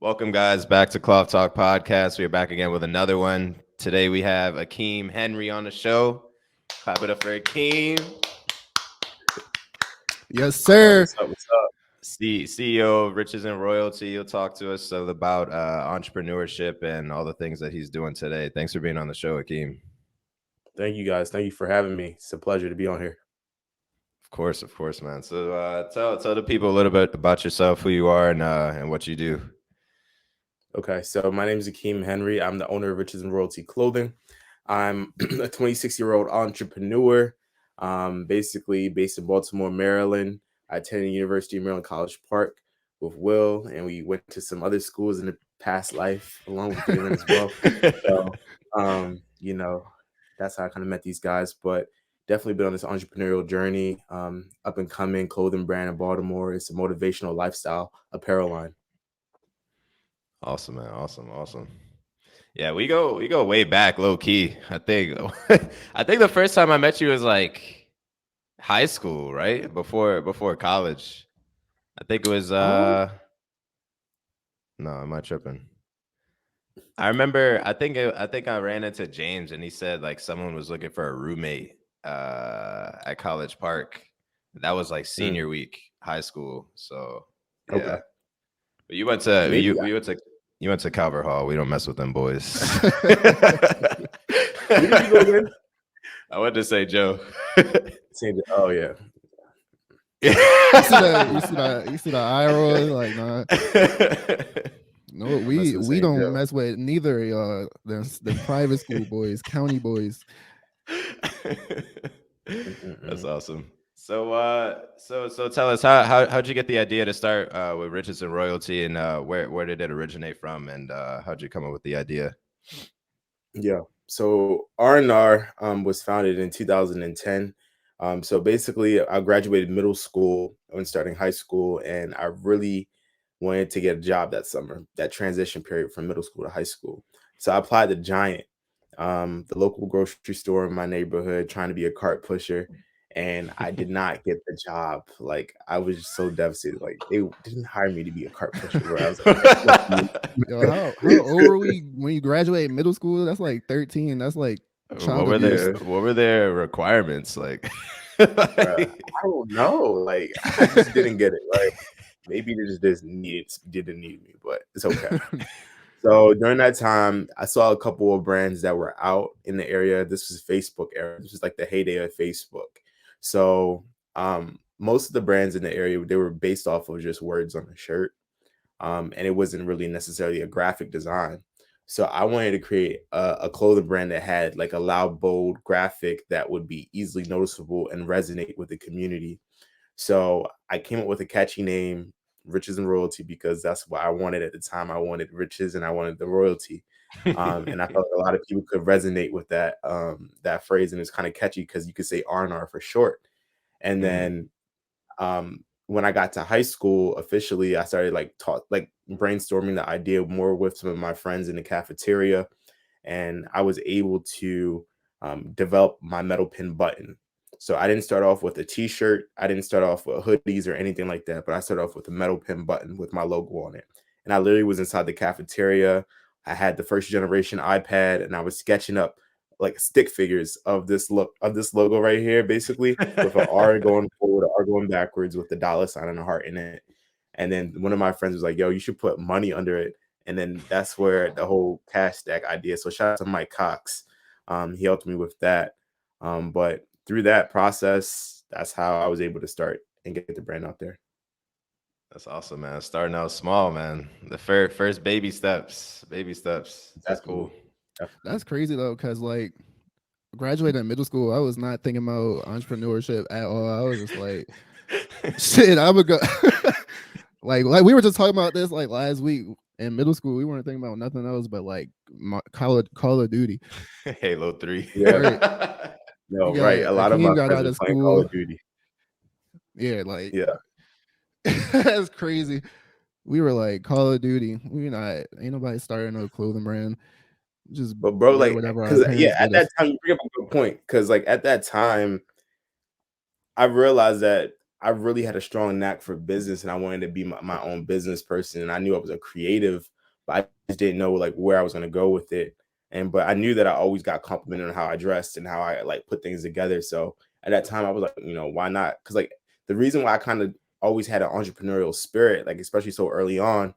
Welcome, guys, back to Cloth Talk Podcast. We are back again with another one. Today we have Akeem Henry on the show. Clap it up for Akeem. Yes, Yeah, sir. what's up? What's up? CEO of Riches and Royalty. He'll talk to us about entrepreneurship and all the things that he's doing today. Thanks for being on the show, Akeem. Thank you guys. Thank you for having me. It's a pleasure to be on here. Of course, man. So tell the people a little bit about yourself, who you are, and what you do. Okay, so my name is Akeem Henry. I'm the owner of Riches and Royalty Clothing. I'm a 26-year-old entrepreneur, basically based in Baltimore, Maryland. I attended University of Maryland College Park with Will, and we went to some other schools in the past life along with Galen as well. So, you know, that's how I kind of met these guys. But definitely been on this entrepreneurial journey. Up and coming clothing brand in Baltimore. It's a motivational lifestyle apparel line. Awesome, man. Awesome. Yeah, we go way back, low key. I think I think the first time I met you was like high school, right? Before college. I think it was Um, no, am I tripping? I remember I think I ran into James and he said like someone was looking for a roommate at College Park. That was like mm, senior week, high school. So okay. yeah. But you went to Maybe. you went to Calvert Hall. We don't mess with them boys. Where did you go again? I went to say Joe. Oh yeah. You see the eye roll? Like, nah. No, I must we have we St. don't Joe. mess with neither of y'all. The private school boys, county boys. That's Mm-mm-mm. awesome. So tell us how'd you get the idea to start with Riches and Royalty, and where did it originate from, and how'd you come up with the idea? Yeah. So R&R was founded in 2010. So basically, I graduated middle school when starting high school, and I really wanted to get a job that summer, that transition period from middle school to high school. So I applied to Giant, the local grocery store in my neighborhood, trying to be a cart pusher. And I did not get the job. Like I was just so devastated. Like they didn't hire me to be a cart pusher. Where I was like, that's not me. Yo, how old were we when you graduated middle school? That's like 13. That's like child abuse. Yeah. What were their requirements like? I don't know. Like I just didn't get it. Like maybe they just didn't need me, but it's okay. So during that time, I saw a couple of brands that were out in the area. This was Facebook era. This was like the heyday of Facebook. So most of the brands in the area they were based off of just words on a shirt, and it wasn't really necessarily a graphic design. So I wanted to create a clothing brand that had like a loud, bold graphic that would be easily noticeable and resonate with the community. So I came up with a catchy name, Riches and Royalty, because that's what I wanted at the time. I wanted riches and I wanted the royalty. And I felt like a lot of people could resonate with that phrase, and it's kind of catchy because you could say R&R for short. And Mhm. then when I got to high school, officially, I started like brainstorming the idea more with some of my friends in the cafeteria, and I was able to develop my metal pin button. So I didn't start off with a T-shirt, I didn't start off with hoodies or anything like that, but I started off with a metal pin button with my logo on it. And I literally was inside the cafeteria. I had the first generation iPad, and I was sketching up like stick figures of this logo right here, basically with an R going forward, an R going backwards, with the dollar sign and a heart in it. And then one of my friends was like, "Yo, you should put money under it." And then that's where the whole cash stack idea. So shout out to Mike Cox. He helped me with that. But through that process, that's how I was able to start and get the brand out there. That's awesome, man. Starting out small, man. The first baby steps. Baby steps. That's Definitely, cool. That's definitely. crazy though, because like graduating middle school, I was not thinking about entrepreneurship at all. I was just like, shit, I'm gonna go. like we were just talking about this like last week in middle school. We weren't thinking about nothing else but like Call of Duty. Halo 3. Yeah, Right. no, You right. got A lot of my Akeem got friends out are of playing Call school. of Duty. Yeah, like Yeah. that's crazy. We were like Call of Duty. We not ain't nobody starting no clothing brand. Just But bro, wear like, whatever our cause yeah, parents at get that us. time, you bring up a good point. Cause like at that time, I realized that I really had a strong knack for business, and I wanted to be my own business person. And I knew I was a creative, but I just didn't know like where I was gonna go with it. And but I knew that I always got complimented on how I dressed and how I like put things together. So at that time, I was like, why not? Because like the reason why I kind of always had an entrepreneurial spirit, like especially so early on,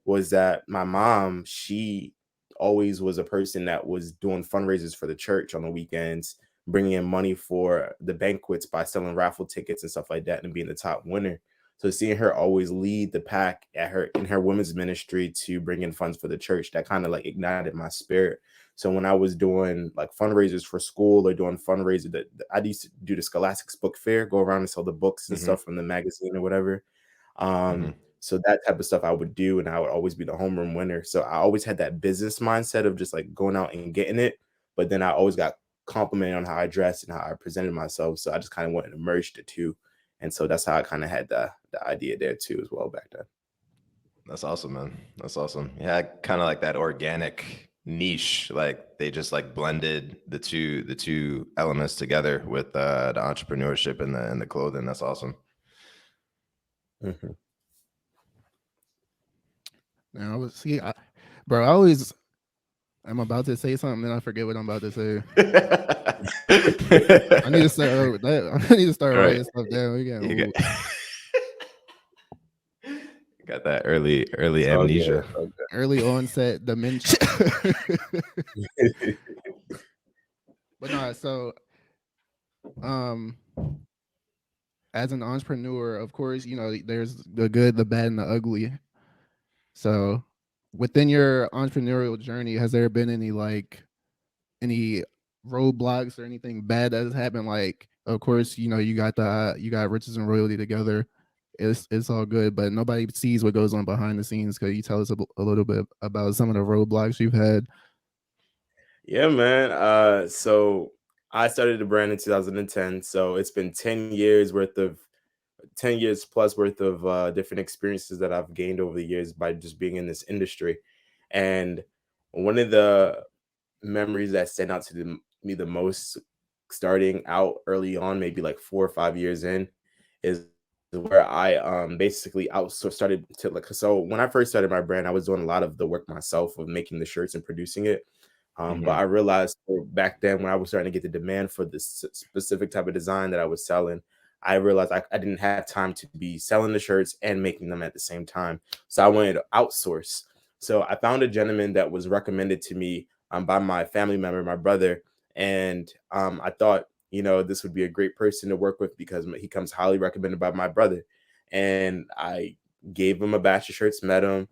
was that my mom, she always was a person that was doing fundraisers for the church on the weekends, bringing in money for the banquets by selling raffle tickets and stuff like that and being the top winner. So seeing her always lead the pack at her in her women's ministry to bring in funds for the church, that kind of like ignited my spirit. So when I was doing like fundraisers for school or doing fundraisers, that I used to do the Scholastics book fair, go around and sell the books and Hmm. stuff from the magazine or whatever. Hmm. So that type of stuff I would do, and I would always be the homeroom winner. So I always had that business mindset of just like going out and getting it, but then I always got complimented on how I dressed and how I presented myself. So I just kind of wanted to merge the two, and so that's how I kind of had the idea there too as well back then. That's awesome, man. That's awesome. Yeah, kind of like that organic niche. Like they just like blended the two elements together with the entrepreneurship and the clothing. That's awesome. Mhm. Now, I was see, bro. I always I'm about to say something, then I forget what I'm about to say. I need to start that. I need to start All right. writing stuff down. We got You got, got that early It's all good. amnesia. It's all early onset dementia. good. But no, so um, as an entrepreneur, of course, there's the good, the bad, and the ugly. So within your entrepreneurial journey, has there been any roadblocks or anything bad that has happened? Like, of course, you got riches and royalty together. It's all good, but nobody sees what goes on behind the scenes. Could you tell us a little bit about some of the roadblocks you've had? Yeah, man. So I started the brand in 2010. So it's been 10 years plus worth of different experiences that I've gained over the years by just being in this industry. And one of the memories that stand out to me the most starting out early on, maybe like 4 or 5 years in, is where I basically outsourced started to like so when I first started my brand, I was doing a lot of the work myself of making the shirts and producing it. But Hmm. I realized back then when I was starting to get the demand for this specific type of design that I was selling, I realized I didn't have time to be selling the shirts and making them at the same time. So I wanted to outsource. So I found a gentleman that was recommended to me by my family member, my brother, and I thought, this would be a great person to work with because he comes highly recommended by my brother. And I gave him a batch of shirts, met him,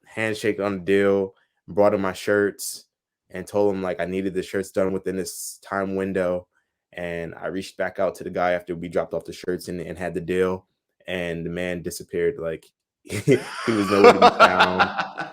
handshake on the deal, brought him my shirts, and told him like I needed the shirts done within this time window. And I reached back out to the guy after we dropped off the shirts and had the deal. And the man disappeared. Like he was nowhere to be found.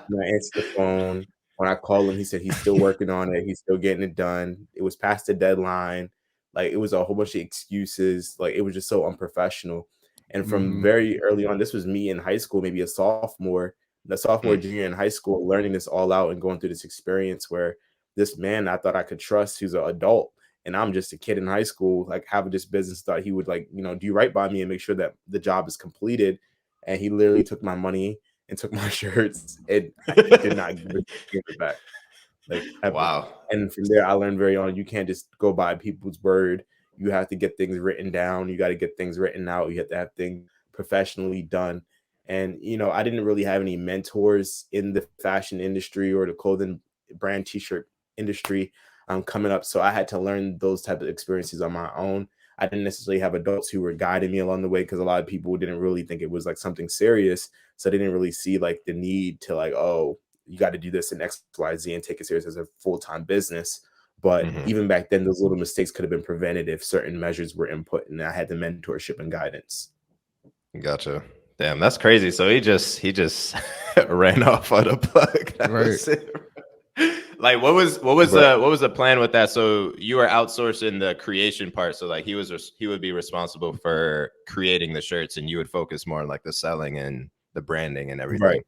When I answered the phone, when I called him, he said he's still working on it. He's still getting it done. It was past the deadline. Like it was a whole bunch of excuses. Like it was just so unprofessional. And from Mm-hmm. very early on, this was me in high school, maybe a sophomore, the sophomore Mm. junior in high school, learning this all out and going through this experience where this man I thought I could trust, who's an adult, and I'm just a kid in high school, like having this business, thought he would like, do right by me and make sure that the job is completed. And he literally took my money and took my shirts and did not give it back, like ever. Wow. And from there, I learned very on you can't just go by people's word. You have to get things written down. You got to get things written out. You have to have things professionally done. And I didn't really have any mentors in the fashion industry or the clothing brand t-shirt industry coming up. So I had to learn those type of experiences on my own. I didn't necessarily have adults who were guiding me along the way because a lot of people didn't really think it was like something serious. So they didn't really see like the need to like, oh, you got to do this in XYZ and take it serious as a full-time business. But Hmm. even back then, those little mistakes could have been prevented if certain measures were input and I had the mentorship and guidance. Gotcha. Damn, that's crazy. So he just ran off on a plug. That Right. was it. Like But what was the plan with that? So you were outsourcing the creation part. So like he would be responsible for creating the shirts, and you would focus more on like the selling and the branding and everything. right. Okay.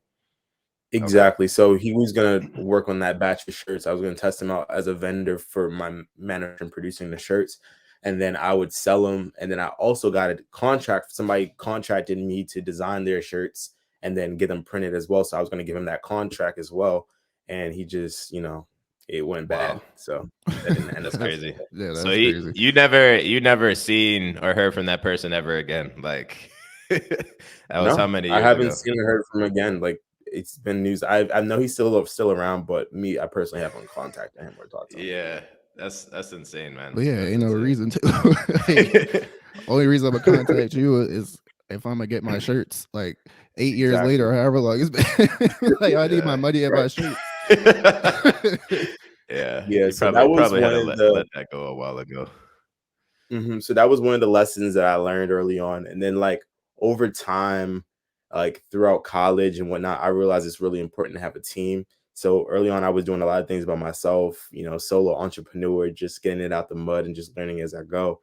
Exactly. So he was gonna work on that batch of shirts. I was gonna test him out as a vendor for my manager and producing the shirts. and then I would sell them. And then I also got a contract. Somebody contracted me to design their shirts and then get them printed as well. So I was going to give him that contract as well. And he just, it went bad. Wow. So that didn't end up That's happening. crazy. Yeah, So that's crazy. you never seen or heard from that person ever again. Like that was how No, many I years haven't ago? seen or heard from him again. Like it's been news. I know he's still around, but me, I personally haven't contacted him or talked to him. Yeah, that's insane, man. But yeah, That's ain't no insane. reason to. Like, only reason I'm gonna contact you is if I'm gonna get my shirts like 8 years later Exactly. or however long it's been. Like I need my Yeah. money and Right. my shirts. Yeah, Yeah. you So that was probably had one to of the let that go a while ago. So that was one of the lessons that I learned early on. And then like over time, like throughout college and whatnot, I realized it's really important to have a team. So early on, I was doing a lot of things by myself, solo entrepreneur, just getting it out the mud and just learning as I go.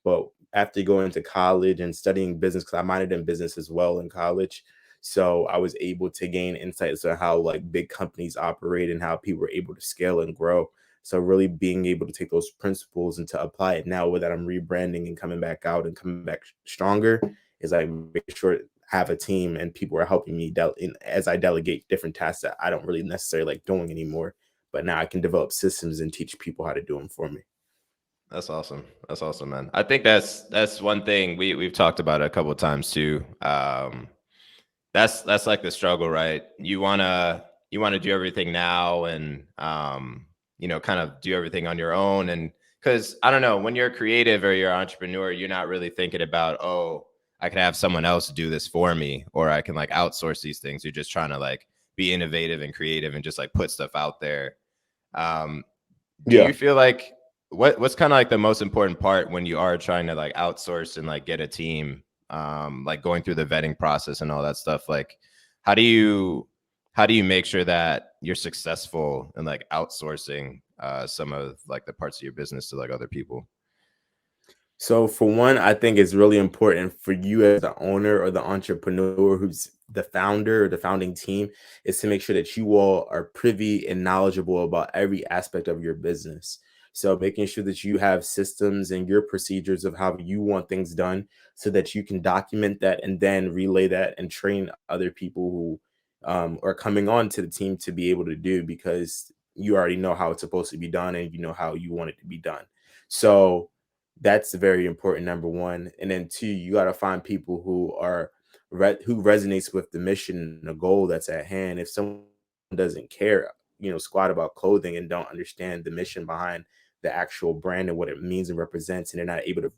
But after going to college and studying business, because I minored in business as well in college, so I was able to gain insights on how like big companies operate and how people are able to scale and grow. So really being able to take those principles and to apply it now, with that I'm rebranding and coming back out and coming back stronger, is like making sure I have a team and people are helping me as I delegate different tasks that I don't really necessarily like doing anymore. But now I can develop systems and teach people how to do them for me. That's awesome. That's awesome, man. I think that's one thing we've talked about it a couple of times too. That's like the struggle, right? You wanna do everything now and kind of do everything on your own. And because I don't know, when you're creative or you're an entrepreneur, you're not really thinking about, oh, I could have someone else do this for me, or I can like outsource these things. You're just trying to like be innovative and creative and just like put stuff out there. Um, do Yeah. you feel like what's kind of like the most important part when you are trying to like outsource and like get a team, like going through the vetting process and all that stuff? Like how do you make sure that you're successful in like outsourcing some of like the parts of your business to like other people? So for one, I think it's really important for you as the owner or the entrepreneur who's the founder or the founding team, is to make sure that you all are privy and knowledgeable about every aspect of your business. So making sure that you have systems and your procedures of how you want things done so that you can document that and then relay that and train other people who are coming on to the team to be able to do, because you already know how it's supposed to be done and you know how you want it to be done. So that's very important, number one. And then two, you got to find people who are who resonates with the mission and the goal that's at hand. If someone doesn't care, squat about clothing and don't understand the mission behind the actual brand and what it means and represents, and they're not able to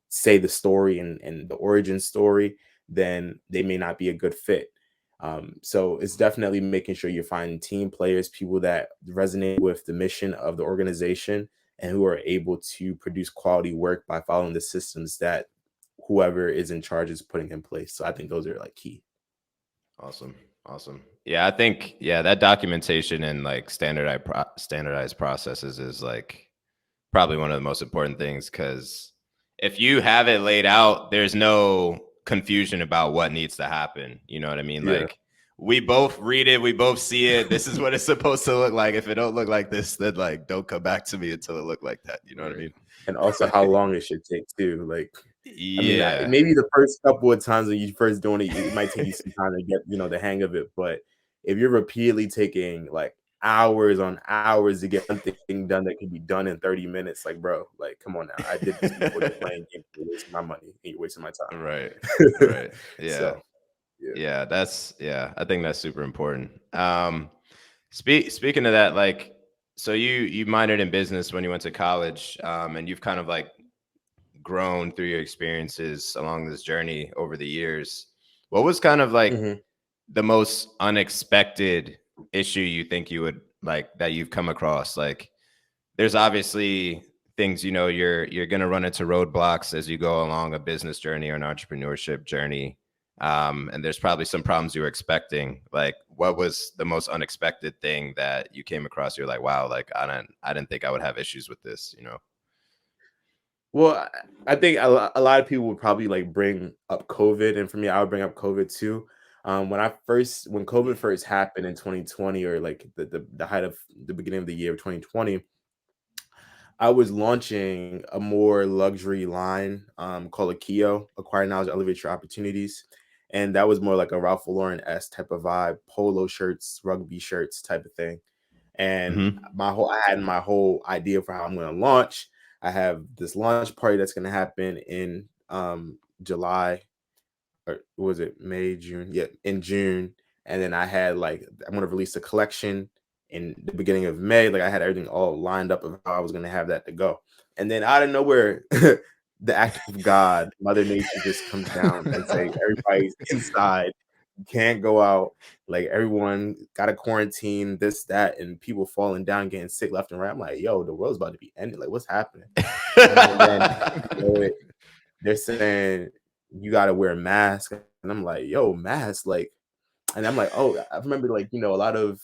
say the story and the origin story, then they may not be a good fit. So it's definitely making sure you're finding team players, people that resonate with the mission of the organization and who are able to produce quality work by following the systems that whoever is in charge is putting in place. So I think those are like key. Awesome. Awesome. Yeah, I think that documentation and like standardized processes is like probably one of the most important things, because if you have it laid out, there's no confusion about what needs to happen. You know what I mean? Yeah. Like we both read it, we both see it. This is what it's supposed to look like. If it don't look like this, then like don't come back to me until it look like that. You know what I Right. mean? And also how long it should take too. Like, I mean, Yeah. maybe the first couple of times when you first doing it, it might take you some time to get, the hang of it. But if you're repeatedly taking like hours on hours to get one thing done that can be done in 30 minutes, like, bro, like, come on now. I did this before. You're playing games. You're wasting my money and you're wasting my Right. time. Right. Yeah. So, yeah. I think that's super important. Speaking of that, like, so you minored in business when you went to college, and you've kind of like grown through your experiences along this journey over the years. What was kind of like Mhm. the most unexpected issue you think you would like that you've come across? Like, there's obviously things, you're going to run into roadblocks as you go along a business journey or an entrepreneurship journey, and there's probably some problems you were expecting. Like, what was the most unexpected thing that you came across? You're like, wow, like I didn't think I would have issues with this. Well, I think a lot of people would probably like bring up COVID, and for me, I would bring up COVID too. When COVID first happened in 2020, or like the height of the beginning of the year of 2020, I was launching a more luxury line called Akio, Acquire Knowledge, Elevate Your Opportunities. And that was more like a Ralph Lauren S type of vibe, polo shirts, rugby shirts type of thing. And Mm-hmm. I had my whole idea for how I'm going to launch. I have this launch party that's going to happen in July, or was it May, June? Yeah, in June. And then I had like I'm gonna release a collection in the beginning of May. Like I had everything all lined up of how I was gonna have that to go. And then out of nowhere, the act of God, Mother Nature just comes down and say everybody's inside, you can't go out. Like everyone got to quarantine, this, that, and people falling down, getting sick left and right. I'm like, yo, the world's about to be ended. Like, what's happening? And then you know it, they're saying you got to wear a mask, and I'm like, yo, mask, like, and I'm like, oh, I remember like a lot of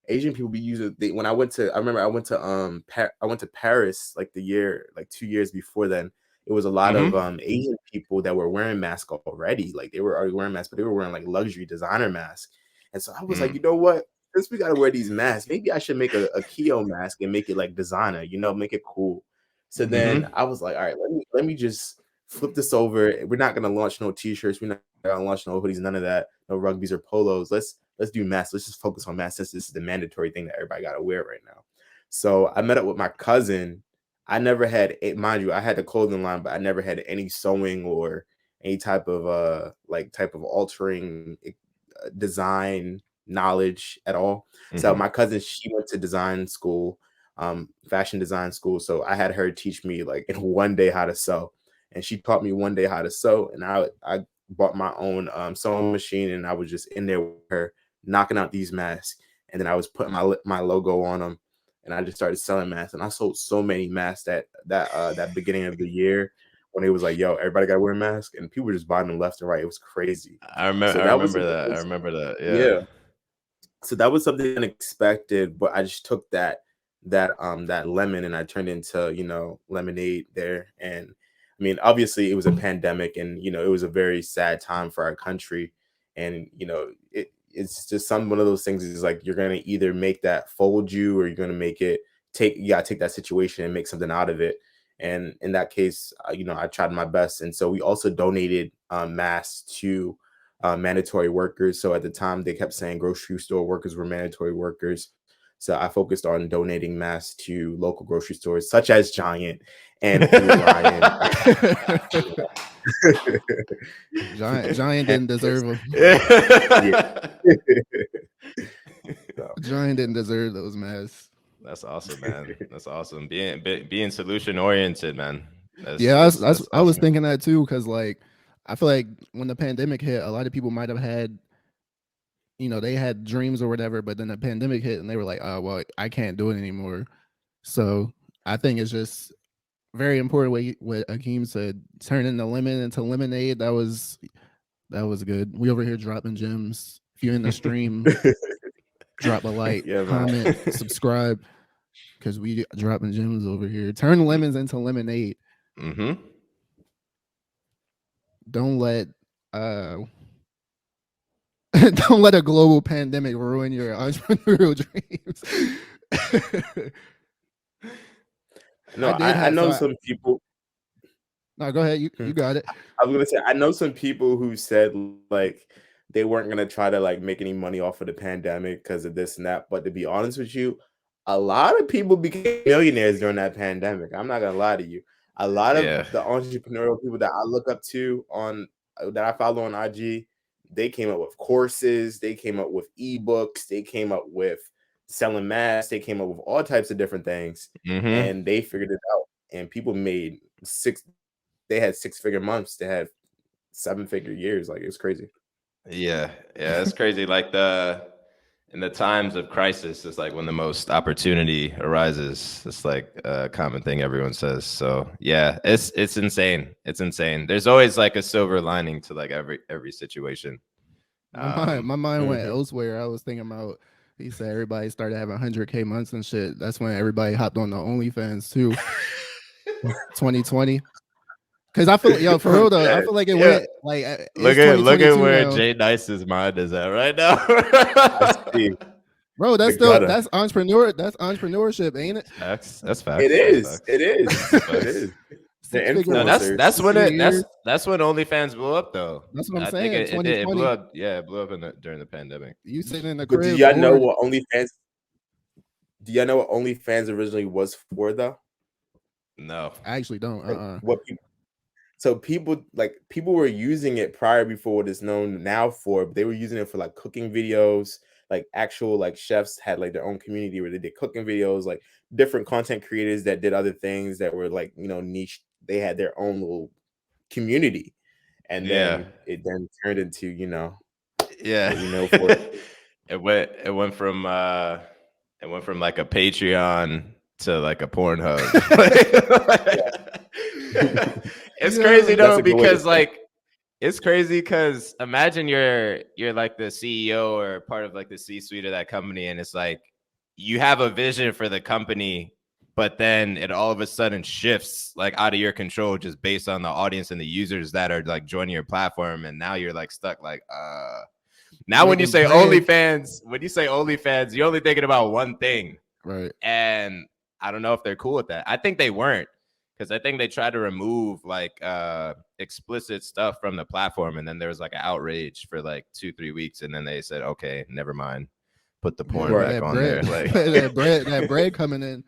Asian people be using. When I remember I went to Paris like the year like 2 years before then. It was a lot of Mm-hmm. Asian people that were wearing masks already. Like they were already wearing masks, but they were wearing like luxury designer masks. And so I was like, you know what? Since we got to wear these masks, maybe I should make a Keo mask and make it like designer, make it cool. So then Mm-hmm. I was like, all right, let me just flip this over. We're not gonna launch no t-shirts. We're not gonna launch no hoodies. None of that. No rugbies or polos. Let's do masks. Let's just focus on masks since this is the mandatory thing that everybody got to wear right now. So I met up with my cousin. I never had, mind you, I had the clothing line, but I never had any sewing or any type of type of altering design knowledge at all. So Mm-hmm. my cousin, she went to design school, fashion design school. So I had her teach me like in one day how to sew, and she taught me one day how to sew. And I bought my own sewing machine, and I was just in there with her knocking out these masks. And then I was putting my logo on them, and I just started selling masks. And I sold so many masks that beginning of the year when it was like, yo, everybody got to wear a mask, and people were just buying them left and right. It was crazy. So I that was remember something that. I else. remember that. Yeah. Yeah. So that was something unexpected, but I just took that lemon and I turned into, lemonade there. And I mean, obviously it was a pandemic, and it was a very sad time for our country. And it's just one of those things is like you're gonna either make that fold you, or you're gonna make it take you gotta take that situation and make something out of it. And in that case, I tried my best. And so we also donated masks to mandatory workers. So at the time, they kept saying grocery store workers were mandatory workers. So I focused on donating masks to local grocery stores such as Giant and Food Lion. Giant And didn't deserve them. yeah. So, Giant didn't deserve those masks. That's awesome, man. That's awesome. Being solution oriented, man. Yeah, That's I was awesome. thinking that too, because like I feel like when the pandemic hit, a lot of people might have had, they had dreams or whatever, but then the pandemic hit and they were like, oh well, I can't do it anymore. So I think it's just very important what Akeem said, turning the lemon into lemonade. That was good. We over here dropping gems. If you're in the stream, drop a like, yeah, man. comment, subscribe, because we dropping gems over here. Turn lemons into lemonade. Mm-hmm. Don't let uh don't let a global pandemic ruin your entrepreneurial dreams. No, I did I have know so I, some people. no, go ahead. You got it. I was gonna say I know some people who said like they weren't gonna try to like make any money off of the pandemic because of this and that. But to be honest with you, a lot of people became millionaires during that pandemic. I'm not gonna lie to you. A lot of Yeah. the entrepreneurial people that I look up to on that I follow on IG, they came up with courses, they came up with ebooks, they came up with selling masks, they came up with all types of different things, Mm-hmm. and they figured it out. And people made they had 6-figure months, they had 7-figure years. Like, it's crazy. Yeah. Yeah. It's crazy. Like in the times of crisis, it's like when the most opportunity arises. It's like a common thing everyone says. So yeah, it's insane. It's insane. There's always like a silver lining to like every situation. My mind went Mhm. elsewhere. I was thinking about. He said everybody started having 100K months and shit. That's when everybody hopped on the OnlyFans too. 2020. Because I feel, yo, for I'm real though, I dead. feel like it Yeah, went like it's Look at 2022 where now. Jay Nice's mind is at right now. I see. Bro, the that's still gutter. that's entrepreneurship, ain't it? That's It facts. That's is. facts. It is. That's It facts. is. They're 6-figure No, months, influencers. that's when 6-figure years. that's when OnlyFans blew up though. That's what I'm I think saying. it blew 2020. up. Yeah, it blew up during the pandemic. You sitting in the But do crib y'all know bored. what OnlyFans? Do y'all know what OnlyFans originally was for, though? No. I actually don't. Like what people? So people were using it prior before what it's known now for. But they were using it for like cooking videos. Like actual like chefs had like their own community where they did cooking videos. Like different content creators that did other things that were like niche. They had their own little community, and Yeah. then it then turned into Yeah. what we know for. It went from like a Patreon to like a Pornhub. It's crazy Yeah. That's though a good way to because say it. like it's crazy because imagine you're like the CEO or part of like the C-suite of that company, and it's like you have a vision for the company, but then it all of a sudden shifts like out of your control just based on the audience and the users that are like joining your platform, and now you're like stuck like now when you Making say bread. OnlyFans, you're only thinking about one thing. Right. And I don't know if they're cool with that. I think they weren't, because I think they tried to remove like explicit stuff from the platform, and then there was like an outrage for like 2-3 weeks, and then they said, okay, never mind, put the porn Yeah, Right. back that on there. bread, Like that bread coming in.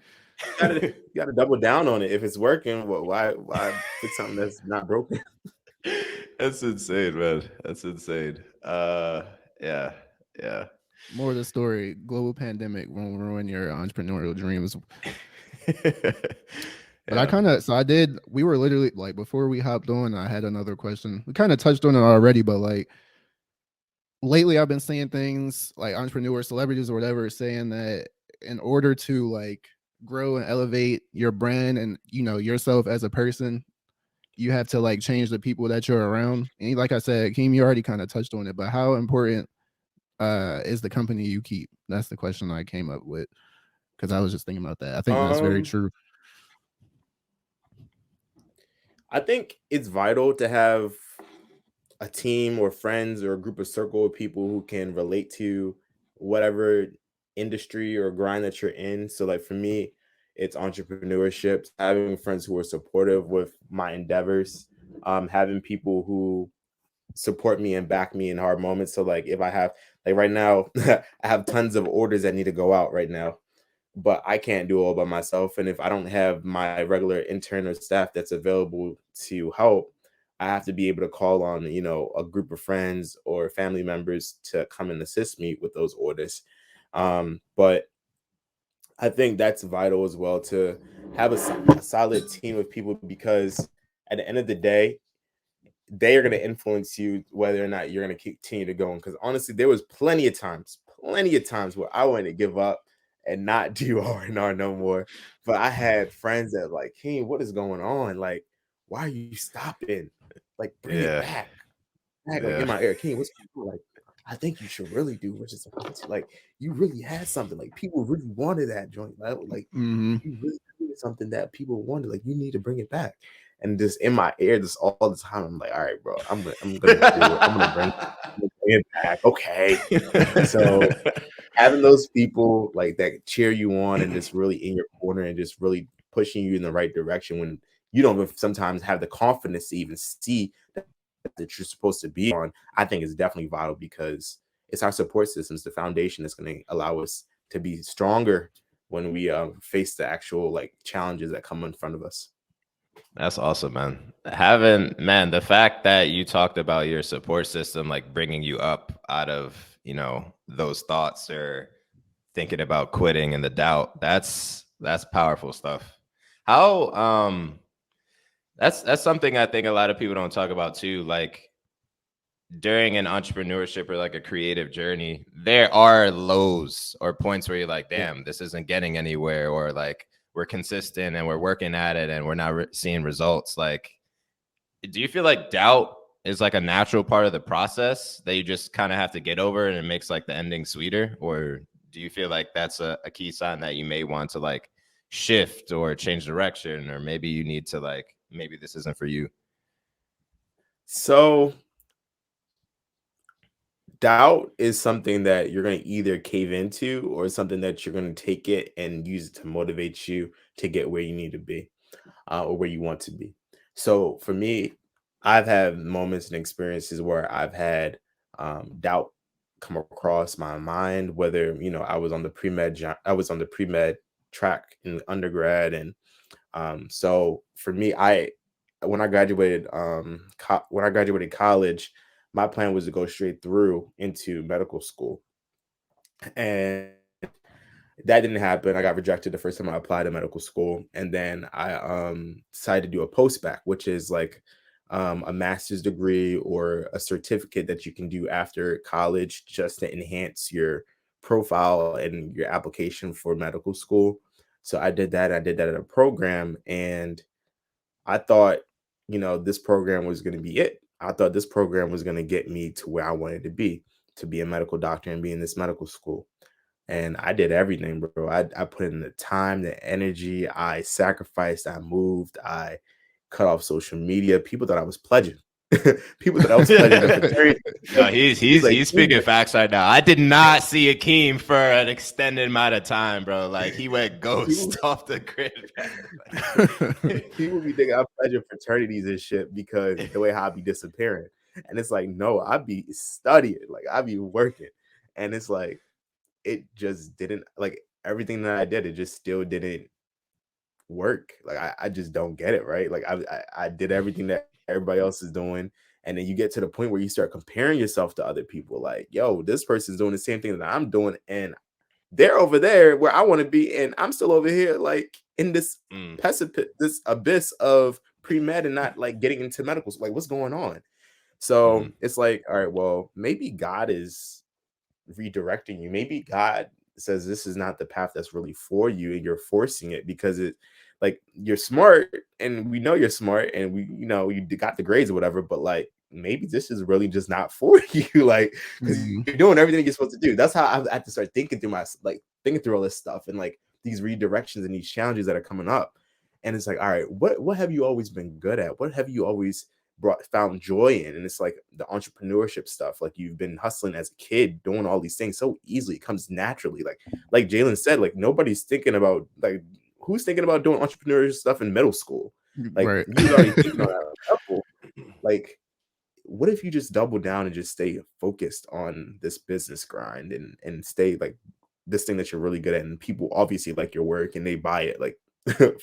You gotta double down on it. If it's working, why fix something that's not broken? that's insane, man. That's insane. Yeah, yeah. More of the story. Global pandemic won't ruin your entrepreneurial dreams. But Yeah. we were literally like, before we hopped on, I had another question. We kind of touched on it already, but like lately I've been seeing things like entrepreneurs, celebrities or whatever saying that in order to like grow and elevate your brand and yourself as a person, you have to like change the people that you're around. And like I said, Akeem, you already kind of touched on it, but how important is the company you keep? That's the question I came up with, because I was just thinking about that. I think that's very Um, true. I think it's vital to have a team or friends or a group of circle of people who can relate to whatever industry or grind that you're in. So like for me, it's entrepreneurship, having friends who are supportive with my endeavors, having people who support me and back me in hard moments. So like if I have like right now, I have tons of orders that need to go out right now, but I can't do it all by myself. And if I don't have my regular intern or staff that's available to help, I have to be able to call on, a group of friends or family members to come and assist me with those orders. But I think that's vital as well to have a solid team of people, because at the end of the day, they are going to influence you whether or not you're going to continue to go. Because honestly, there was plenty of times where I wanted to give up and not do R&R no more. But I had friends that like, hey, what is going on? Like, why are you stopping? Like, bring it Yeah. back. Like Yeah. in my ear, King, what's going on? Like, I think you should really do versus like you really had something. Like people really wanted that joint. Like Hmm. you really did something that people wanted. Like you need to bring it back. And just in my ear, just all the time, I'm like, all right, bro, I'm gonna do it. I'm gonna bring it back. Okay. So having those people like that cheer you on and just really in your corner and just really pushing you in the right direction when you don't even sometimes have the confidence to even see that you're supposed to be on, I think is definitely vital, because it's our support systems, the foundation that's going to allow us to be stronger when we face the actual like challenges that come in front of us. That's awesome, man. The fact that you talked about your support system, like bringing you up out of, those thoughts or thinking about quitting and the doubt, that's powerful stuff. How, that's something I think a lot of people don't talk about too. Like during an entrepreneurship or like a creative journey, there are lows or points where you're like, Yeah. damn, this isn't getting anywhere, or like we're consistent and we're working at it and we're not seeing results. Like, do you feel like doubt is like a natural part of the process that you just kind of have to get over and it makes like the ending sweeter? Or do you feel like that's a key sign that you may want to like shift or change direction, or maybe you need to like, maybe this isn't for you? So doubt is something that you're going to either cave into or something that you're going to take it and use it to motivate you to get where you need to be, or where you want to be. So for me, I've had moments and experiences where I've had doubt come across my mind, whether, I was on the I was on the pre-med track in undergrad. And so for me, when I graduated when I graduated college, my plan was to go straight through into medical school. And that didn't happen. I got rejected the first time I applied to medical school. And then I decided to do a post-bac, which is like a master's degree or a certificate that you can do after college just to enhance your profile and your application for medical school. So I did that. I did that at a program, and I thought, this program was going to be it. I thought this program was going to get me to where I wanted to be a medical doctor and be in this medical school. And I did everything, bro. I put in the time, the energy, I sacrificed, I moved, I cut off social media. People thought I was pledging. People thought I was pledging the fraternity. No, he's He's he's like, he's speaking facts right now. I did not see Akeem for an extended amount of time, bro. Like he went people, ghost off the grid. people be thinking I'm pledging fraternities and shit because the way how I be disappearing. And it's like, no, I be studying, like I be working. And it's like, it just didn't, like, everything that I did, it just still didn't work. Like I just don't get it, right? Like I did everything that everybody else is doing. And then you get to the point where you start comparing yourself to other people, like, yo, this person's doing the same thing that I'm doing, and they're over there where I want to be, and I'm still over here like in this Mm, precipice, this abyss of pre-med and not like getting into medical school. Like, what's going on? So mhm, it's like, all right, well, maybe God is redirecting you. Maybe God says this is not the path that's really for you, and you're forcing it because it, like, you're smart, and we know you're smart, and you got the grades or whatever, but like maybe this is really just not for you, like, because Mhm. you're doing everything you're supposed to do. That's how I had to start thinking through thinking through all this stuff and like these redirections and these challenges that are coming up. And it's like, all right, what have you always been good at? What have you always found joy in? And it's like the entrepreneurship stuff. Like, you've been hustling as a kid, doing all these things so easily. It comes naturally. Like Jalen said, like nobody's thinking about, like, who's thinking about doing entrepreneurial stuff in middle school? Like, Right. he was already thinking on that level. Like, what if you just double down and just stay focused on this business grind and stay like this thing that you're really good at, and people obviously like your work and they buy it like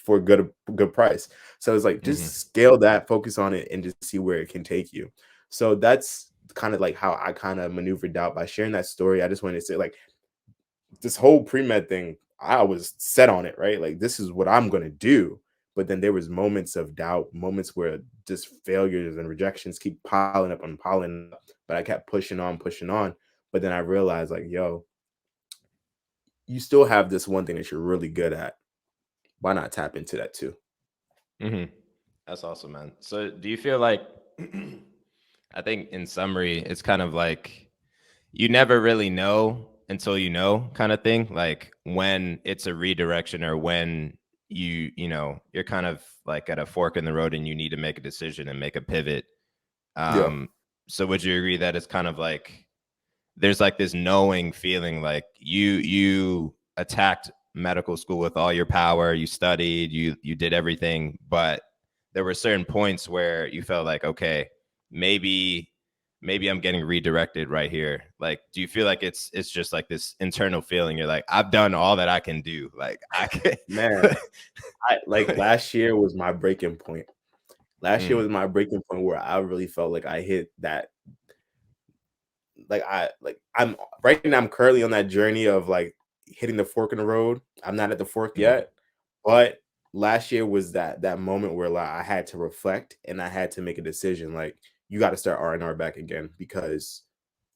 for a good price. So it's like, mhm, just scale that, focus on it, and just see where it can take you. So that's kind of like how I kind of maneuvered out by sharing that story. I just wanted to say, like, this whole pre-med thing, I was set on it, right? Like, this is what I'm gonna do. But then there was moments of doubt, moments where just failures and rejections keep piling up and piling up. But I kept pushing on, pushing on. But then I realized, like, yo, you still have this one thing that you're really good at. Why not tap into that too? mhm. That's awesome, man. So, do you feel like, I think in summary, it's kind of like you never really know until you know, kind of thing. Like when it's a redirection or when you're kind of like at a fork in the road and you need to make a decision and make a pivot. Yeah. Um, so would you agree that it's kind of like there's like this knowing feeling like you attacked medical school with all your power, you studied, you did everything, but there were certain points where you felt like, okay, maybe I'm getting redirected right here. Like, do you feel like it's just like this internal feeling? You're like, I've done all that I can do. Like I can. Man, I like last year was my breaking point. Last year Mm, was my breaking point where I really felt like I hit that, I'm right now, I'm currently on that journey of like hitting the fork in the road. I'm not at the fork mm, yet, but last year was that moment where like I had to reflect and I had to make a decision. Like, you got to start R&R back again, because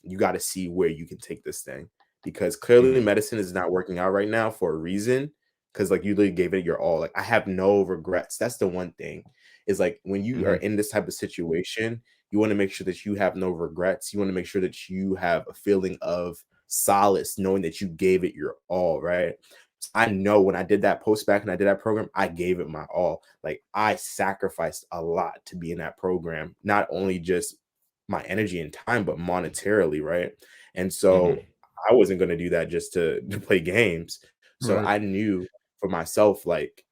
you got to see where you can take this thing, because clearly mhm, medicine is not working out right now for a reason, because like you literally gave it your all. Like, I have no regrets. That's the one thing, is like when you are mhm, in this type of situation, you want to make sure that you have no regrets. You want to make sure that you have a feeling of solace knowing that you gave it your all, right? So I know when I did that post back and I did that program, I gave it my all. Like, I sacrificed a lot to be in that program, not only just my energy and time, but monetarily, right? And Mm-hmm. so I wasn't going to do that just to play games. So Right. I knew for myself, like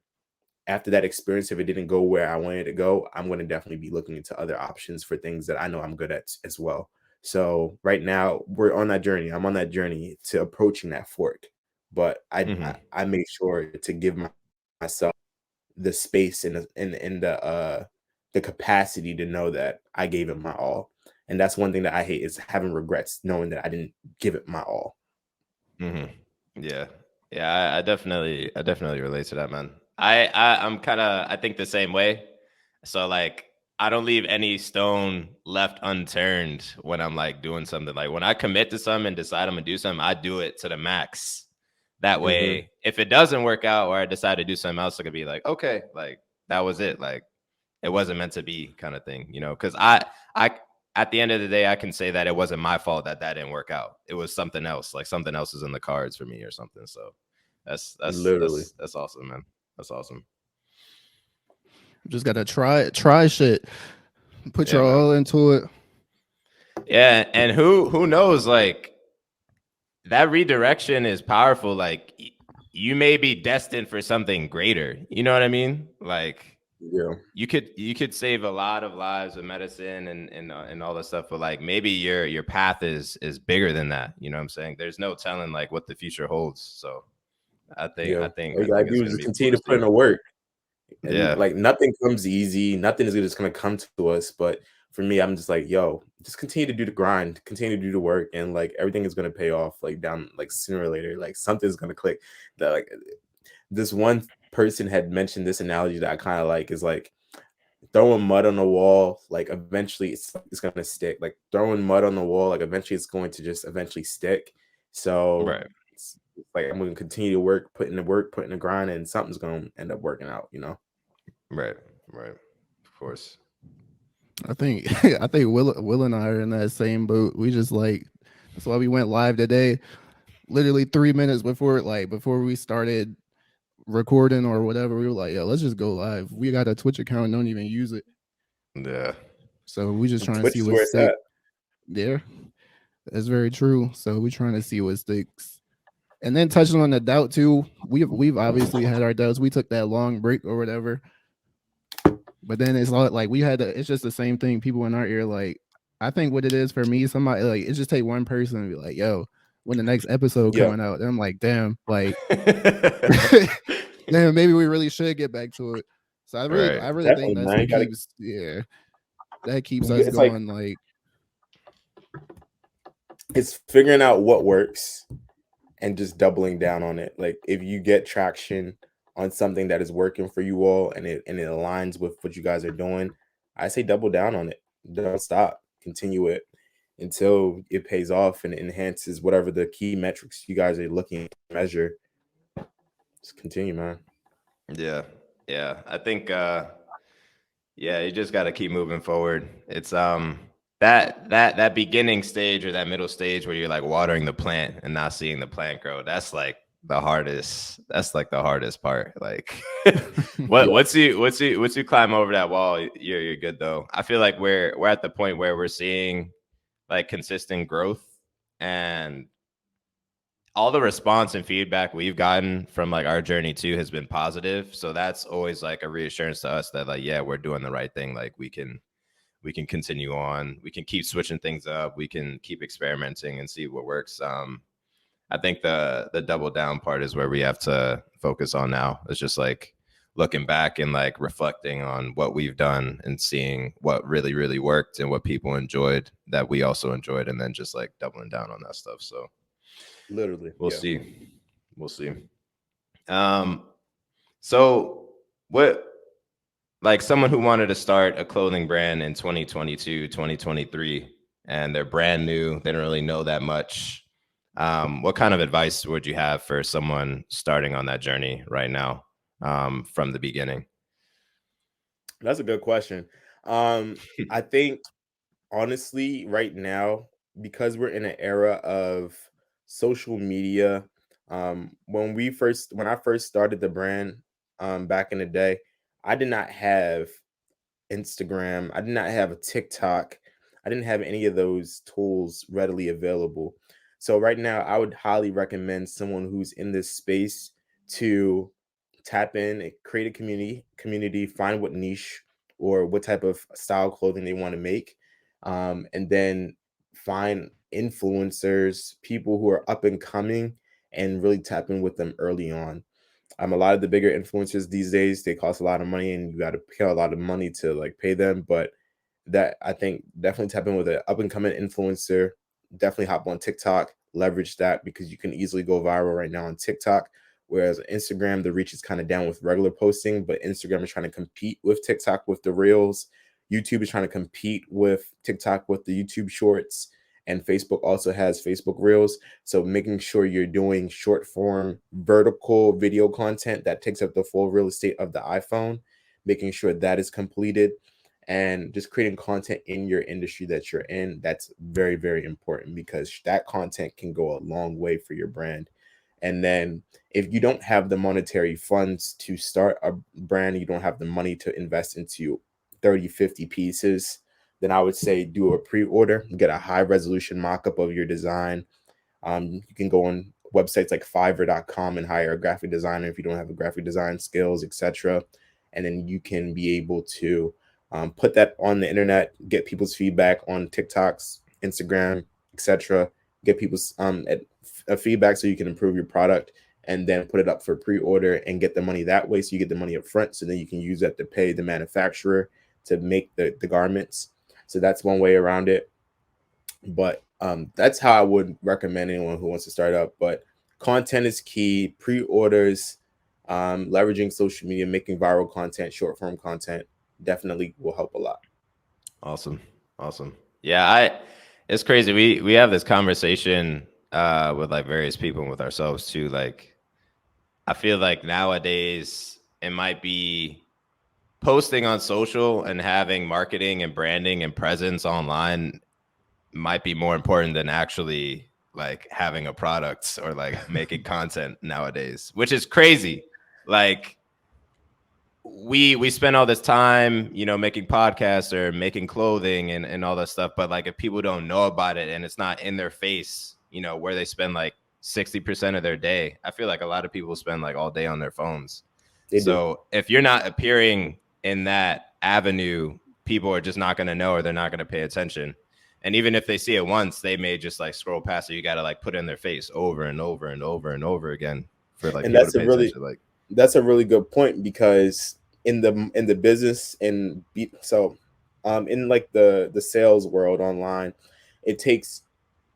after that experience, if it didn't go where I wanted it to go, I'm going to definitely be looking into other options for things that I know I'm good at as well. So right now we're on that journey. I'm on that journey to approaching that fork, but Mm-hmm. I make sure to give myself the space and the capacity to know that I gave it my all. And that's one thing that I hate is having regrets, knowing that I didn't give it my all. Mm-hmm. Yeah. Yeah, I definitely relate to that, man. I'm kind of I think the same way. So like I don't leave any stone left unturned when I'm like doing something. Like when I commit to something and decide I'm gonna do something, I do it to the max. That Hmm. way, if it doesn't work out or I decide to do something else, I could be like, okay, like that was it. Like it wasn't meant to be, kind of thing, you know? Because I, at the end of the day, I can say that it wasn't my fault that that didn't work out. It was something else. Like something else is in the cards for me or something. So Literally. that's awesome, man. That's awesome. Just gotta try shit. Put Yeah, your man. all into it. Yeah, and who knows? Like that redirection is powerful. Like you may be destined for something greater. You know what I mean? Like Yeah. you could save a lot of lives with medicine and all this stuff, but like maybe your path is bigger than that. You know what I'm saying? There's no telling like what the future holds. So Yeah. All I you gotta think it's do is gonna just be cool continue to to put in see. the work. And Yeah. like nothing comes easy, nothing is just gonna come to us. But for me, I'm just like, yo, just continue to do the grind, continue to do the work, and like everything is gonna pay off like down like sooner or later. Like something's gonna click. That like this one person had mentioned this analogy that I kind of like is like throwing mud on the wall, like eventually it's gonna stick. Like throwing mud on the wall, like eventually it's going to just eventually stick. So Right. it's like I'm gonna continue to work, put in the work, put in the grind, and something's gonna end up working out, you know. Right. Right. Of course. I think I think Will and I are in that same boat. We just like that's why we went live today. Literally 3 minutes before we started recording or whatever, we were like, yo, let's just go live. We got a Twitch account and don't even use it. Yeah. So we just And trying to Twitch see is what where it's stick. at. There. That's very true. So we're trying to see what sticks. And then touching on the doubt too, we've obviously had our doubts. We took that long break or whatever. But then it's like we had it's just the same thing. People in our ear, like, I think what it is for me, somebody like it just take one person and be like, yo, when the next episode Yeah, coming out, and I'm like, damn, like damn, maybe we really should get back to it. So Right. I really think definitely, that's man. You what gotta. keeps that keeps us It's like going. Like it's figuring out what works and just doubling down on it. Like if you get traction on something that is working for you all and it aligns with what you guys are doing, I say double down on it. Don't stop. Continue it until it pays off and enhances whatever the key metrics you guys are looking to measure. Just continue, man. Yeah. Yeah. I think yeah, you just got to keep moving forward. It's that beginning stage or that middle stage where you're like watering the plant and not seeing the plant grow. That's like the hardest. That's like the hardest part. Like Yeah, once you climb over that wall, you're good though. I feel like we're at the point where we're seeing like consistent growth, and all the response and feedback we've gotten from like our journey too has been positive. So that's always like a reassurance to us that like, yeah, we're doing the right thing. Like we can continue on. We can keep switching things up. We can keep experimenting and see what works. I think the double down part is where we have to focus on now. It's just like looking back and like reflecting on what we've done and seeing what really, really worked and what people enjoyed that we also enjoyed, and then just like doubling down on that stuff. So literally. we'll Yeah. see. We'll see. Um, so what like someone who wanted to start a clothing brand in 2022, 2023, and they're brand new, they don't really know that much. What kind of advice would you have for someone starting on that journey right now, from the beginning? That's a good question. I think honestly, right now, because we're in an era of social media, when I first started the brand, back in the day, I did not have Instagram, I did not have a TikTok, I didn't have any of those tools readily available. So right now, I would highly recommend someone who's in this space to tap in, create a community, find what niche or what type of style clothing they want to make, and then find influencers, people who are up and coming, and really tap in with them early on. A lot of the bigger influencers these days, they cost a lot of money, and you got to pay a lot of money to like pay them. But that, I think, definitely tap in with an up and coming influencer. Definitely hop on TikTok, leverage that, because you can easily go viral right now on TikTok. Whereas Instagram, the reach is kind of down with regular posting, but Instagram is trying to compete with TikTok with the reels. YouTube is trying to compete with TikTok with the YouTube shorts. And Facebook also has Facebook Reels. So making sure you're doing short form vertical video content that takes up the full real estate of the iPhone, making sure that is completed, and just creating content in your industry that you're in. That's very, very important, because that content can go a long way for your brand. And then if you don't have the monetary funds to start a brand, you don't have the money to invest into 30, 50 pieces, then I would say do a pre-order, get a high resolution mock-up of your design. You can go on websites like Fiverr.com and hire a graphic designer if you don't have a graphic design skills, etc. And then you can be able to put that on the internet, get people's feedback on TikToks, Instagram, etc. Get people's feedback so you can improve your product, and then put it up for pre-order and get the money that way. So you get the money up front, so then you can use that to pay the manufacturer to make the garments. So that's one way around it. But that's how I would recommend anyone who wants to start up. But content is key. Pre-orders, leveraging social media, making viral content, short form content definitely will help a lot. Awesome. Yeah, it's crazy. We have this conversation with like various people and with ourselves too. Like, I feel like nowadays it might be posting on social and having marketing and branding and presence online might be more important than actually like having a product or like making content nowadays, which is crazy. Like, we spend all this time, making podcasts or making clothing and all that stuff, but like if people don't know about it and it's not in their face, where they spend like 60% of their day, I feel like a lot of people spend like all day on their phones. They do. So if you're not appearing in that avenue, people are just not going to know, or they're not going to pay attention. And even if they see it once, they may just like scroll past it. You got to like put it in their face over and over and over and over again for like And people to pay attention. Like, that's a really good point, because in the business and in like the sales world online, it takes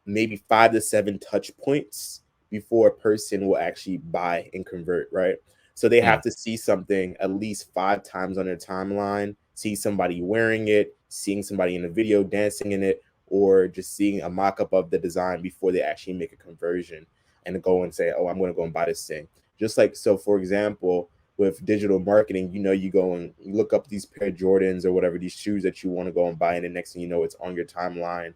maybe 5 to 7 touch points before a person will actually buy and convert, right? So they have to see something at least 5 times on their timeline, see somebody wearing it, seeing somebody in a video dancing in it, or just seeing a mock-up of the design before they actually make a conversion and go and say, oh, I'm going to go and buy this thing. Just like, so for example, with digital marketing, you go and you look up these pair of Jordans or whatever, these shoes that you want to go and buy, and the next thing you know, it's on your timeline.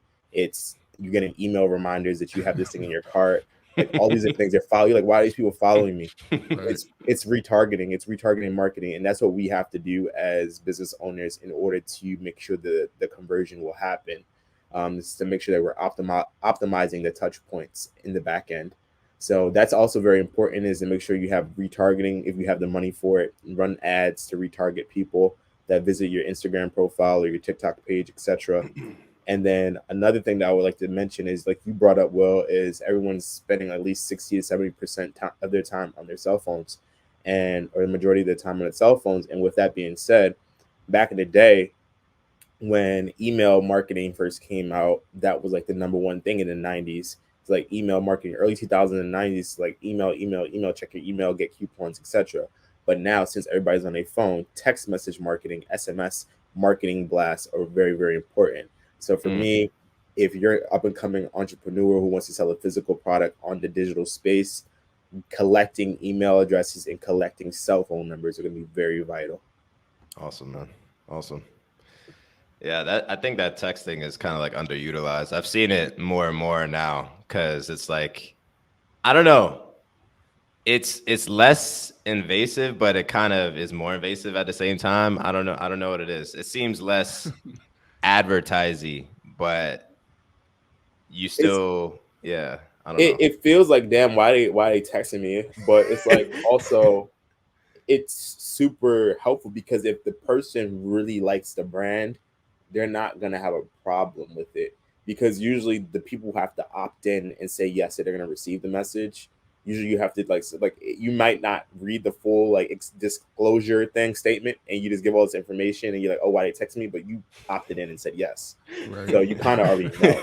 You get an email reminders that you have this thing in your cart, like all these different things. They're following you. Like, why are these people following me? Right. It's retargeting. It's retargeting marketing, and that's what we have to do as business owners in order to make sure the conversion will happen. Is to make sure that we're optimizing the touch points in the back end. So that's also very important, is to make sure you have retargeting if you have the money for it. Run ads to retarget people that visit your Instagram profile or your TikTok page, etc. And then another thing that I would like to mention is, like you brought up, Will, is everyone's spending at least 60 to 70% of their time on their cell phones, or the majority of their time on their cell phones. And with that being said, back in the day, when email marketing first came out, that was like the number one thing in the 90s. It's like email marketing, early 2090s, like email, check your email, get coupons, etc. But now, since everybody's on a phone, text message marketing, SMS marketing blasts are very, very important. So for me, if you're up and coming entrepreneur who wants to sell a physical product on the digital space, collecting email addresses and collecting cell phone numbers are going to be very vital. awesome, man. Awesome. Yeah, I think that texting is kind of like underutilized. I've seen it more and more now because it's like, I don't know. It's less invasive, but it kind of is more invasive at the same time. I don't know. I don't know what it is. It seems less advertising, but you It's still, yeah, I don't know. it feels like, damn, why they texting me, but it's like also it's super helpful because if the person really likes the brand, they're not gonna have a problem with it. Because usually the people who have to opt in and say yes that they're gonna receive the message. Usually you have to like you might not read the full like disclosure thing statement and you just give all this information and you're like, oh, why they text me? But you opted in and said yes, Right. so you kind of already know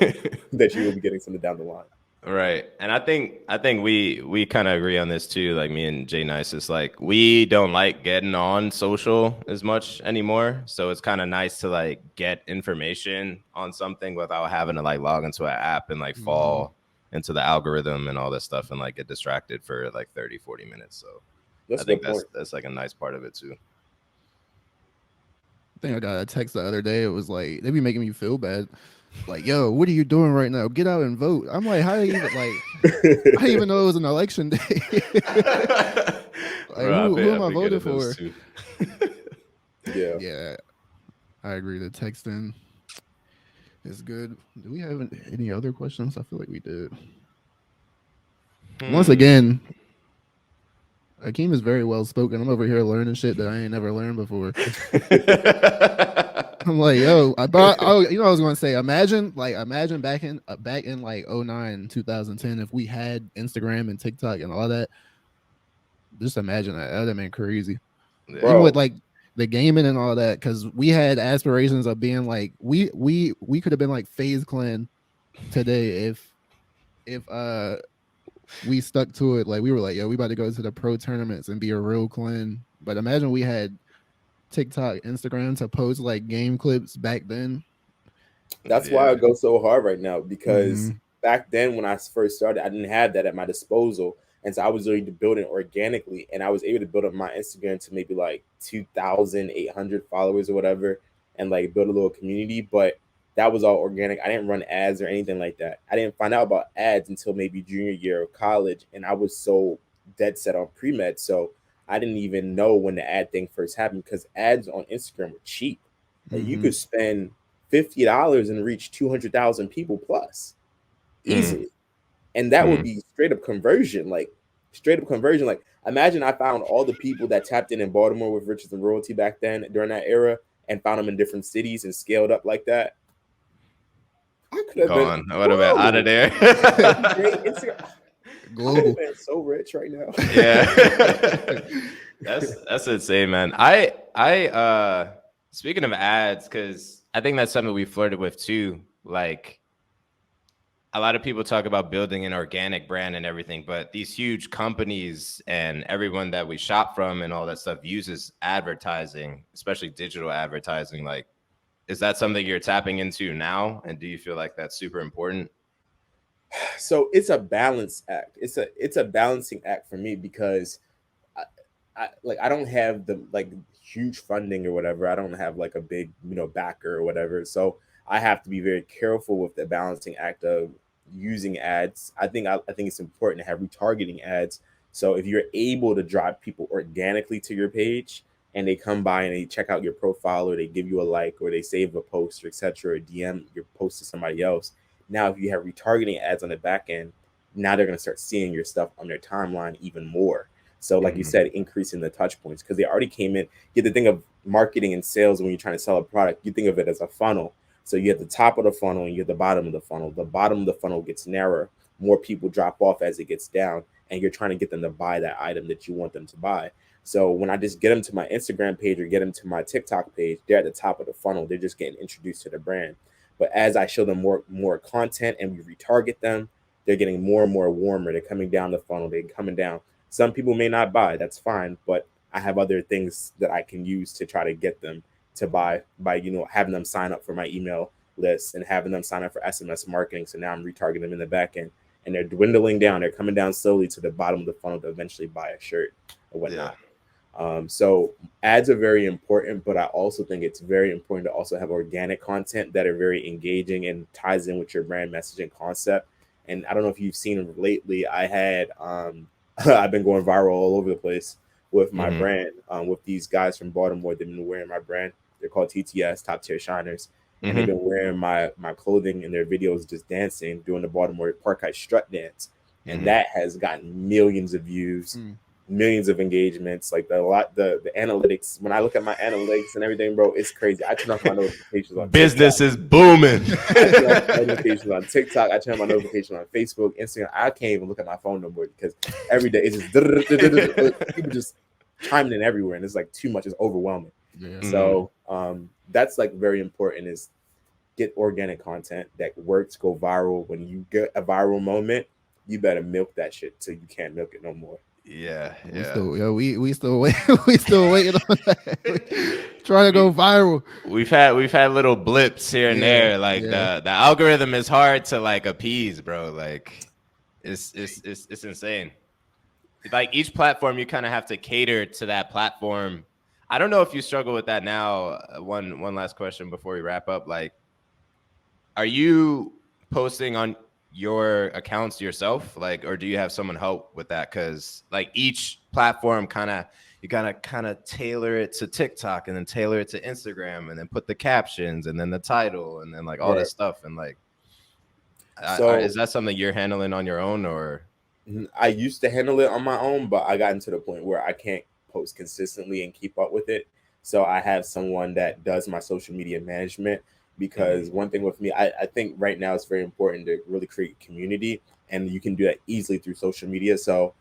that you will be getting something down the line. Right. And I think we kind of agree on this too. Like me and Jay Nice, it's like we don't like getting on social as much anymore. So it's kind of nice to like get information on something without having to like log into an app and like Mm-hmm. fall into the algorithm and all this stuff and like get distracted for like 30, 40 minutes. So That's I a think good that's point. that's like a nice part of it too. I think I got a text the other day. It was like they be making me feel bad. Like, yo, what are you doing right now? Get out and vote. I'm like, how do you even like? I didn't even know it was an election day. Like, Bro, who I am I be voting getting those for? too. Yeah. Yeah, I agree. The texting is good. Do we have any other questions? I feel like we did. Once Hmm. again, Akeem is very well spoken. I'm over here learning shit that I ain't never learned before. I'm like, yo, I thought, oh, I was going to say, imagine back in like '09, 2010, if we had Instagram and TikTok and all that. Just imagine that. That'd have been crazy. Even Yeah. with Bro, like the gaming and all that, because we had aspirations of being like, we could have been like FaZe Clan today if we stuck to it. Like we were like, yo, we about to go to the pro tournaments and be a real clan. But imagine we had TikTok, Instagram to post like game clips back then. that's why I Yeah. go so hard right now because Hmm. back then when I first started, I didn't have that at my disposal, and so I was really building organically, and I was able to build up my Instagram to maybe like 2,800 followers or whatever, and like build a little community. But that was all organic. I didn't run ads or anything like that. I didn't find out about ads until maybe junior year of college, and I was so dead set on pre med, so I didn't even know when the ad thing first happened because ads on Instagram were cheap. Like you Hmm. could spend $50 and reach 200,000 people plus Mm, easily. And that would mm. be straight up conversion. Like, straight up conversion. Like, imagine I found all the people that tapped in Baltimore with Riches and Royalty back then during that era and found them in different cities and scaled up like that. I could have been, Gone. I would have been out of bro, there. such a great Instagram. I would have Global. been so rich right now. Yeah. That's insane, man. I speaking of ads, because I think that's something we flirted with too. Like a lot of people talk about building an organic brand and everything, but these huge companies and everyone that we shop from and all that stuff uses advertising, especially digital advertising. Like, is that something you're tapping into now? And do you feel like that's super important? So it's a balance act. It's a balancing act for me because I, I don't have the like huge funding or whatever. I don't have like a big backer or whatever. So I have to be very careful with the balancing act of using ads. I think it's important to have retargeting ads. So if you're able to drive people organically to your page and they come by and they check out your profile or they give you a like or they save a post or etc. or DM your post to somebody else. Now if you have retargeting ads on the back end, now they're gonna start seeing your stuff on their timeline even more. So, like you Mhm. said, increasing the touch points because they already came in. You have to think of marketing and sales when you're trying to sell a product. You think of it as a funnel. So you have the top of the funnel and you have the bottom of the funnel. The bottom of the funnel gets narrower. More people drop off as it gets down, and you're trying to get them to buy that item that you want them to buy. So when I just get them to my Instagram page or get them to my TikTok page, they're at the top of the funnel. They're just getting introduced to the brand. But as I show them more content and we retarget them, they're getting more and more warmer. They're coming down the funnel. They're coming down. Some people may not buy, that's fine, but I have other things that I can use to try to get them to buy by having them sign up for my email list and having them sign up for SMS marketing. So now I'm retargeting them in the back end and they're dwindling down. They're coming down slowly to the bottom of the funnel to eventually buy a shirt or Yeah. whatnot. So ads are very important, but I also think it's very important to also have organic content that are very engaging and ties in with your brand message and concept. And I don't know if you've seen lately, I had I've been going viral all over the place with my Hmm. brand, with these guys from Baltimore. They've been wearing my brand. They're called TTS, Top Tier Shiners. and they've been wearing my clothing in their videos, just dancing, doing the Baltimore Parkite strut dance, and that has gotten millions of views, millions of engagements. Like the analytics. When I look at my analytics and everything, bro, it's crazy. I turn off my notifications on Business TikTok. is booming. I turn off my notifications on TikTok. I turn on my notification on Facebook, Instagram. I can't even look at my phone no more because every day it's just people just chiming in everywhere, and it's like too much. It's overwhelming. Yeah. So that's like very important, is get organic content that works, go viral. When you get a viral moment, you better milk that shit till you can't milk it no more. Yeah, We still wait. We still waiting on that. Trying to go viral. We've had little blips here and there. Like yeah. the algorithm is hard to like appease, bro. Like it's insane. Like each platform, you kind of have to cater to that platform. I don't know if you struggle with that now. One last question before we wrap up. Like, are you posting on your accounts yourself, like, or do you have someone help with that? Because like each platform you gotta kind of tailor it to TikTok, and then tailor it to Instagram, and then put the captions, and then the title, and then like all this stuff. And like, So is that something you're handling on your own, or? I used to handle it on my own, but I got into the point where I can't post consistently and keep up with it. So I have someone that does my social media management, because one thing with me, I think right now it's very important to really create community, and you can do that easily through social media. So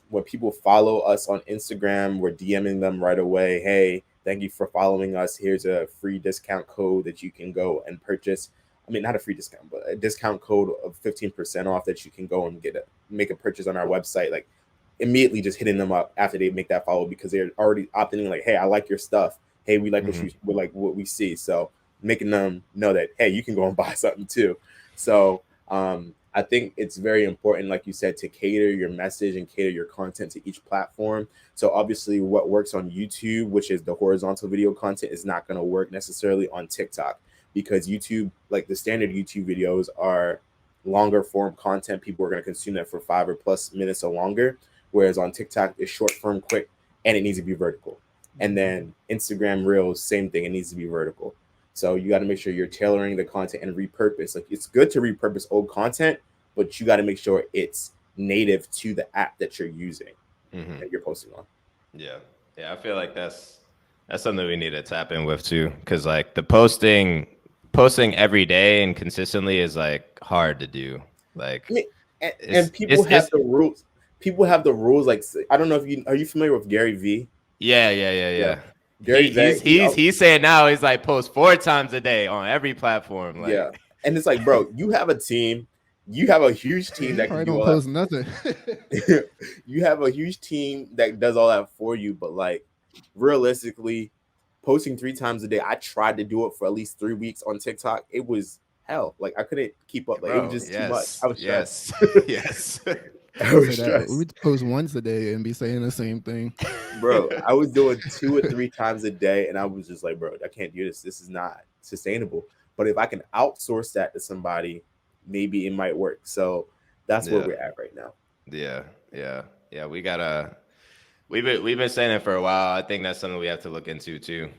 when people follow us on Instagram, we're DMing them right away. Hey, thank you for following us. Here's a free discount code that you can go and purchase. I mean, not a free discount, but a discount code of 15% off that you can go and make a purchase on our website. Like immediately just hitting them up after they make that follow, because they're already opting in, like, hey, I like your stuff. Hey, we like what we see. So making them know that, hey, you can go and buy something too. So I think it's very important, like you said, to cater your message and cater your content to each platform. So obviously what works on YouTube, which is the horizontal video content, is not going to work necessarily on TikTok, because YouTube, like the standard YouTube videos, are longer form content. People are going to consume that for 5 or plus minutes or longer. Whereas on TikTok, it's short form, quick, and it needs to be vertical. And then Instagram Reels, same thing. It needs to be vertical. So you got to make sure you're tailoring the content and repurpose. Like it's good to repurpose old content, but you got to make sure it's native to the app that you're using, that you're posting on. Yeah. I feel like that's something we need to tap in with too, because like the posting every day and consistently is like hard to do. Like, I mean, and people have the rules. People have the rules. Like, I don't know if are you familiar with Gary V? Yeah. Gary He's saying now he's like post 4 times a day on every platform. Like, yeah, and it's like, bro, you have a team. You have a huge team that can do don't all post that. nothing. You have a huge team that does all that for you, but like realistically, posting 3 times a day. I tried to do it for at least 3 weeks on TikTok. It was hell. Like I couldn't keep up. Like it was just too much. I was stressed. Yes. I was stressed. We post once a day and be saying the same thing. Bro, I was doing 2 or 3 times a day, and I was just like, bro, I can't do this. This is not sustainable. But if I can outsource that to somebody, maybe it might work. So that's where we're at right now. Yeah. We've been saying it for a while. I think that's something we have to look into too.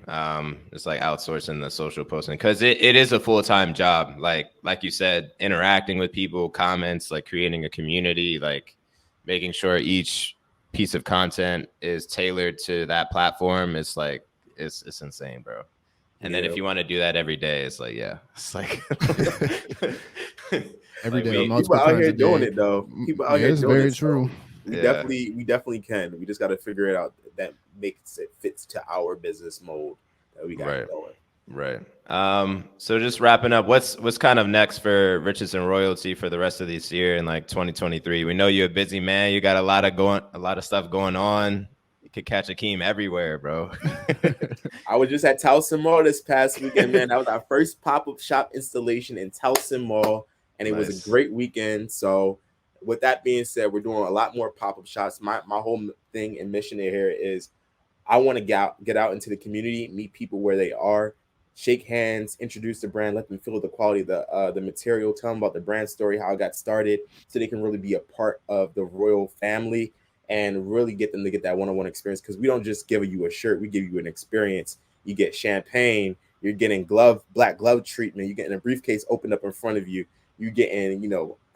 It's like outsourcing the social posting, because it is a full-time job. Like you said, interacting with people, comments, like creating a community, like making sure each piece of content is tailored to that platform. It's like it's insane, bro. And then if you want to do that every day, it's like it's like every day. People out here doing it though. People out here doing very it. True. We definitely can. We just got to figure it out that makes it fits to our business mode that we got going. Right. So just wrapping up, what's kind of next for Riches and Royalty for the rest of this year in like 2023? We know you're a busy man. You got a lot of stuff going on. You could catch Akeem everywhere, bro. I was just at Towson Mall this past weekend, man. That was our first pop-up shop installation in Towson Mall, and it was a great weekend. So with that being said, we're doing a lot more pop-up shops. My whole thing and mission here is I want to get out into the community, meet people where they are, shake hands, introduce the brand, let them feel the quality of the material, tell them about the brand story, how it got started, so they can really be a part of the Royal family and really get them to get that one-on-one experience. Because we don't just give you a shirt, we give you an experience. You get champagne, You're getting black glove treatment. You're getting a briefcase opened up in front of you. You're getting,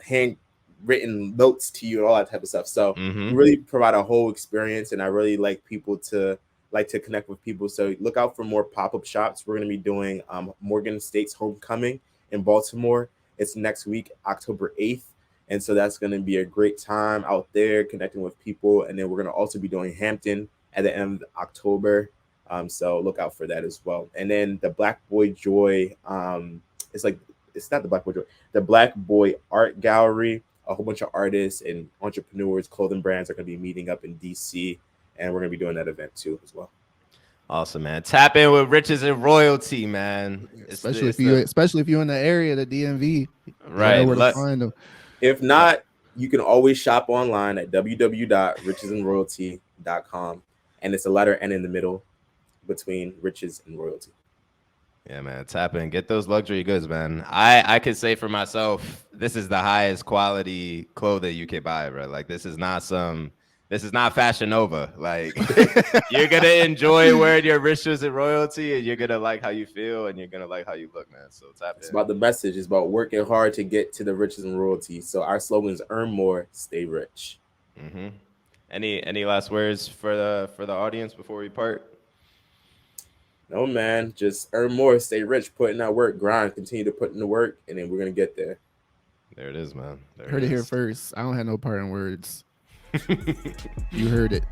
handwritten notes to you and all that type of stuff. So we Mm-hmm. really provide a whole experience, and I really like people to connect with people. So look out for more pop-up shops. We're going to be doing Morgan State's homecoming in Baltimore. It's next week, October 8th. And so that's going to be a great time out there connecting with people. And then we're going to also be doing Hampton at the end of October. So look out for that as well. And then the Black Boy Joy, it's like, it's not the Black Boy Joy, the Black Boy Art Gallery. A whole bunch of artists and entrepreneurs, clothing brands are going to be meeting up in DC. And we're going to be doing that event too as well. Awesome, man. Tap in with Riches and Royalty, man. Especially if you're in the area, the DMV, you right. know where to find them. If not, you can always shop online at www.richesandroyalty.com, and it's a letter N in the middle between riches and royalty. Yeah, man. Tap in. Get those luxury goods, man. I could say for myself, this is the highest quality clothing you can buy, bro. Like this is not Fashion Nova. Like you're gonna enjoy wearing your riches and royalty, and you're gonna like how you feel, and you're gonna like how you look, man. So tap in. It's about the message. It's about working hard to get to the riches and royalty. So our slogan is earn more, stay rich. Mm-hmm. Any last words for the audience before we part? No, man, just earn more, stay rich, put in that work, grind, continue to put in the work, and then we're gonna get there. There it is, man. Heard it here first. I don't have no parting words. You heard it.